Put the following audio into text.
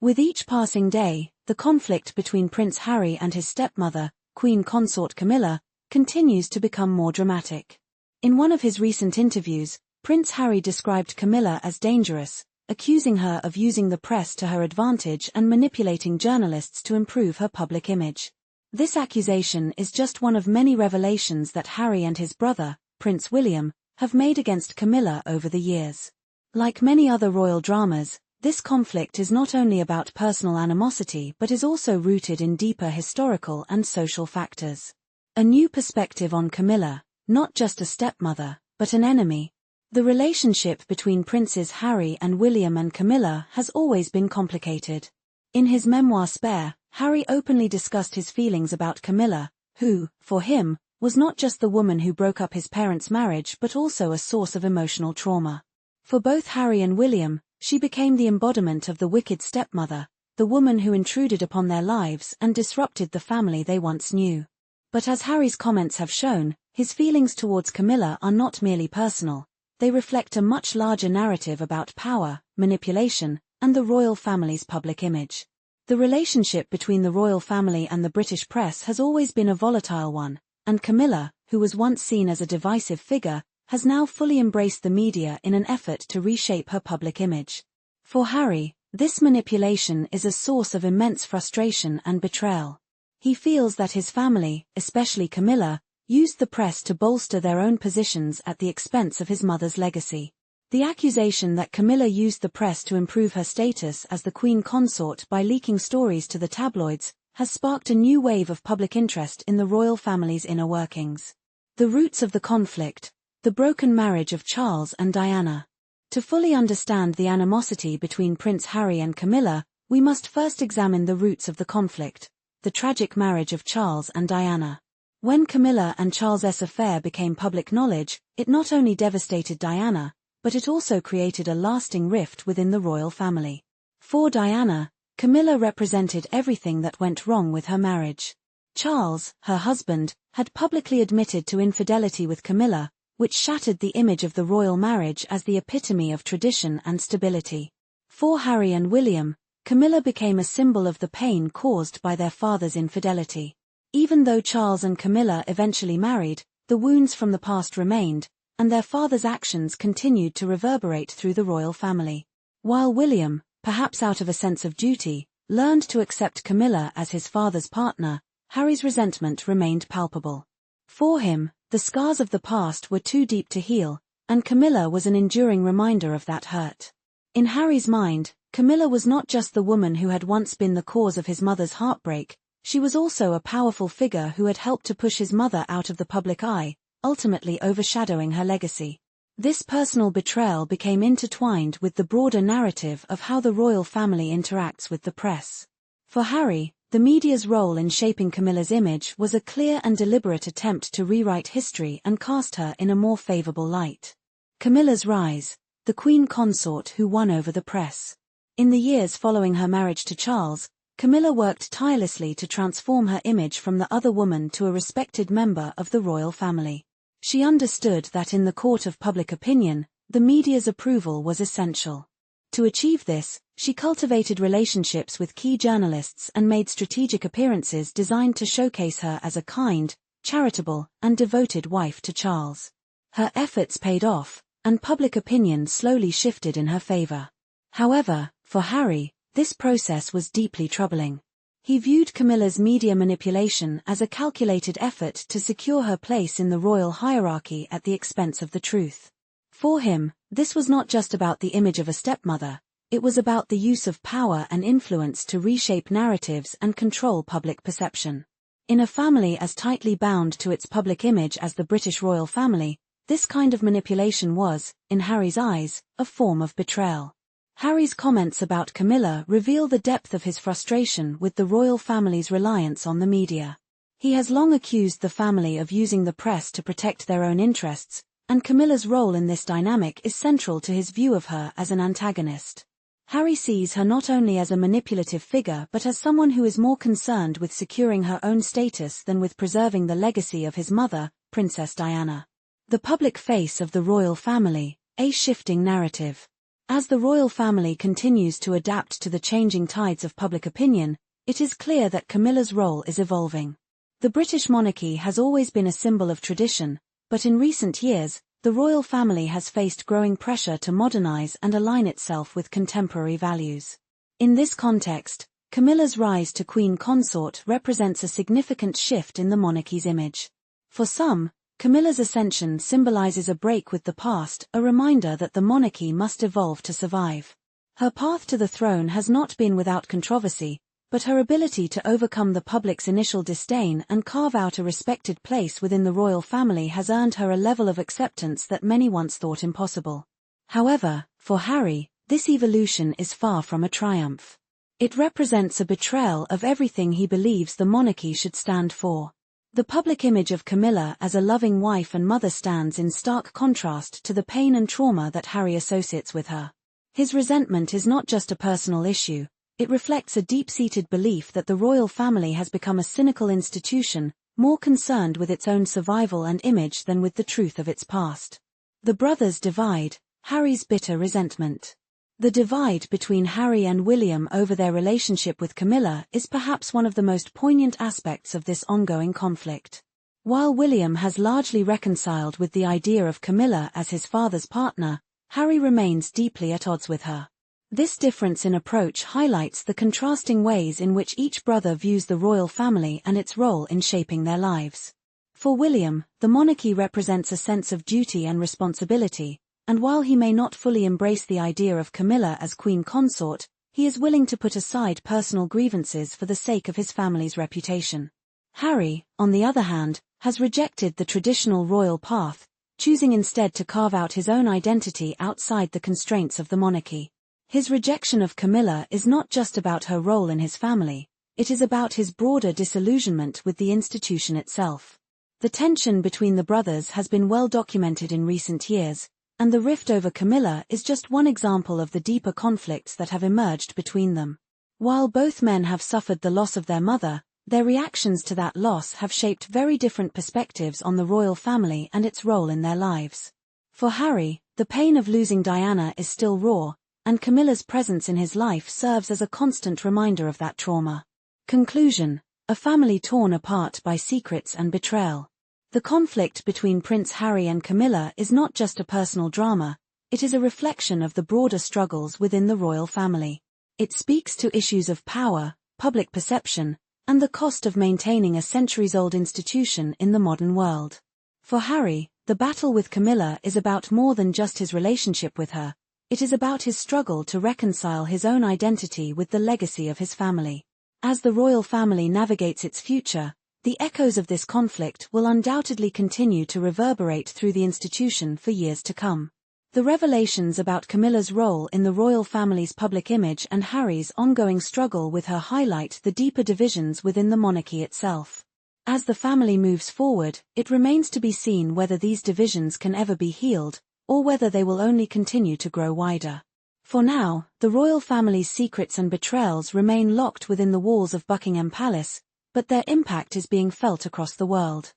With each passing day, the conflict between Prince Harry and his stepmother, Queen Consort Camilla, continues to become more dramatic. In one of his recent interviews, Prince Harry described Camilla as dangerous, accusing her of using the press to her advantage and manipulating journalists to improve her public image. This accusation is just one of many revelations that Harry and his brother, Prince William, have made against Camilla over the years. Like many other royal dramas, this conflict is not only about personal animosity but is also rooted in deeper historical and social factors. A new perspective on Camilla, not just a stepmother, but an enemy. The relationship between Princes Harry and William and Camilla has always been complicated. In his memoir Spare, Harry openly discussed his feelings about Camilla, who, for him, was not just the woman who broke up his parents' marriage but also a source of emotional trauma. For both Harry and William, she became the embodiment of the wicked stepmother, the woman who intruded upon their lives and disrupted the family they once knew. But as Harry's comments have shown, his feelings towards Camilla are not merely personal. They reflect a much larger narrative about power, manipulation, and the royal family's public image. The relationship between the royal family and the British press has always been a volatile one, and Camilla, who was once seen as a divisive figure, has now fully embraced the media in an effort to reshape her public image. For Harry, this manipulation is a source of immense frustration and betrayal. He feels that his family, especially Camilla, used the press to bolster their own positions at the expense of his mother's legacy. The accusation that Camilla used the press to improve her status as the Queen Consort by leaking stories to the tabloids has sparked a new wave of public interest in the royal family's inner workings. The roots of the conflict: the broken marriage of Charles and Diana. To fully understand the animosity between Prince Harry and Camilla, we must first examine the roots of the conflict: the tragic marriage of Charles and Diana. When Camilla and Charles's affair became public knowledge, it not only devastated Diana, but it also created a lasting rift within the royal family. For Diana, Camilla represented everything that went wrong with her marriage. Charles, her husband, had publicly admitted to infidelity with Camilla, which shattered the image of the royal marriage as the epitome of tradition and stability. For Harry and William, Camilla became a symbol of the pain caused by their father's infidelity. Even though Charles and Camilla eventually married, the wounds from the past remained, and their father's actions continued to reverberate through the royal family. While William, perhaps out of a sense of duty, learned to accept Camilla as his father's partner, Harry's resentment remained palpable. For him, the scars of the past were too deep to heal, and Camilla was an enduring reminder of that hurt. In Harry's mind, Camilla was not just the woman who had once been the cause of his mother's heartbreak. She was also a powerful figure who had helped to push his mother out of the public eye, ultimately overshadowing her legacy. This personal betrayal became intertwined with the broader narrative of how the royal family interacts with the press. For Harry, the media's role in shaping Camilla's image was a clear and deliberate attempt to rewrite history and cast her in a more favorable light. Camilla's rise: the Queen Consort who won over the press. In the years following her marriage to Charles, Camilla worked tirelessly to transform her image from the other woman to a respected member of the royal family. She understood that in the court of public opinion, the media's approval was essential. To achieve this, she cultivated relationships with key journalists and made strategic appearances designed to showcase her as a kind, charitable, and devoted wife to Charles. Her efforts paid off, and public opinion slowly shifted in her favor. However, for Harry, this process was deeply troubling. He viewed Camilla's media manipulation as a calculated effort to secure her place in the royal hierarchy at the expense of the truth. For him, this was not just about the image of a stepmother, it was about the use of power and influence to reshape narratives and control public perception. In a family as tightly bound to its public image as the British royal family, this kind of manipulation was, in Harry's eyes, a form of betrayal. Harry's comments about Camilla reveal the depth of his frustration with the royal family's reliance on the media. He has long accused the family of using the press to protect their own interests, and Camilla's role in this dynamic is central to his view of her as an antagonist. Harry sees her not only as a manipulative figure but as someone who is more concerned with securing her own status than with preserving the legacy of his mother, Princess Diana. The public face of the royal family: a shifting narrative. As the royal family continues to adapt to the changing tides of public opinion, it is clear that Camilla's role is evolving. The British monarchy has always been a symbol of tradition, but in recent years, the royal family has faced growing pressure to modernize and align itself with contemporary values. In this context, Camilla's rise to Queen Consort represents a significant shift in the monarchy's image. For some, Camilla's ascension symbolizes a break with the past, a reminder that the monarchy must evolve to survive. Her path to the throne has not been without controversy, but her ability to overcome the public's initial disdain and carve out a respected place within the royal family has earned her a level of acceptance that many once thought impossible. However, for Harry, this evolution is far from a triumph. It represents a betrayal of everything he believes the monarchy should stand for. The public image of Camilla as a loving wife and mother stands in stark contrast to the pain and trauma that Harry associates with her. His resentment is not just a personal issue. It reflects a deep-seated belief that the royal family has become a cynical institution, more concerned with its own survival and image than with the truth of its past. The brothers divide, Harry's bitter resentment. The divide between Harry and William over their relationship with Camilla is perhaps one of the most poignant aspects of this ongoing conflict. While William has largely reconciled with the idea of Camilla as his father's partner, Harry remains deeply at odds with her. This difference in approach highlights the contrasting ways in which each brother views the royal family and its role in shaping their lives. For William, the monarchy represents a sense of duty and responsibility, and while he may not fully embrace the idea of Camilla as queen consort, he is willing to put aside personal grievances for the sake of his family's reputation. Harry, on the other hand, has rejected the traditional royal path, choosing instead to carve out his own identity outside the constraints of the monarchy. His rejection of Camilla is not just about her role in his family, it is about his broader disillusionment with the institution itself. The tension between the brothers has been well documented in recent years, and the rift over Camilla is just one example of the deeper conflicts that have emerged between them. While both men have suffered the loss of their mother, their reactions to that loss have shaped very different perspectives on the royal family and its role in their lives. For Harry, the pain of losing Diana is still raw, and Camilla's presence in his life serves as a constant reminder of that trauma. Conclusion: a family torn apart by secrets and betrayal. The conflict between Prince Harry and Camilla is not just a personal drama, it is a reflection of the broader struggles within the royal family. It speaks to issues of power, public perception, and the cost of maintaining a centuries-old institution in the modern world. For Harry, the battle with Camilla is about more than just his relationship with her. It is about his struggle to reconcile his own identity with the legacy of his family. As the royal family navigates its future, the echoes of this conflict will undoubtedly continue to reverberate through the institution for years to come. The revelations about Camilla's role in the royal family's public image and Harry's ongoing struggle with her highlight the deeper divisions within the monarchy itself. As the family moves forward, it remains to be seen whether these divisions can ever be healed, or whether they will only continue to grow wider. For now, the royal family's secrets and betrayals remain locked within the walls of Buckingham Palace, but their impact is being felt across the world.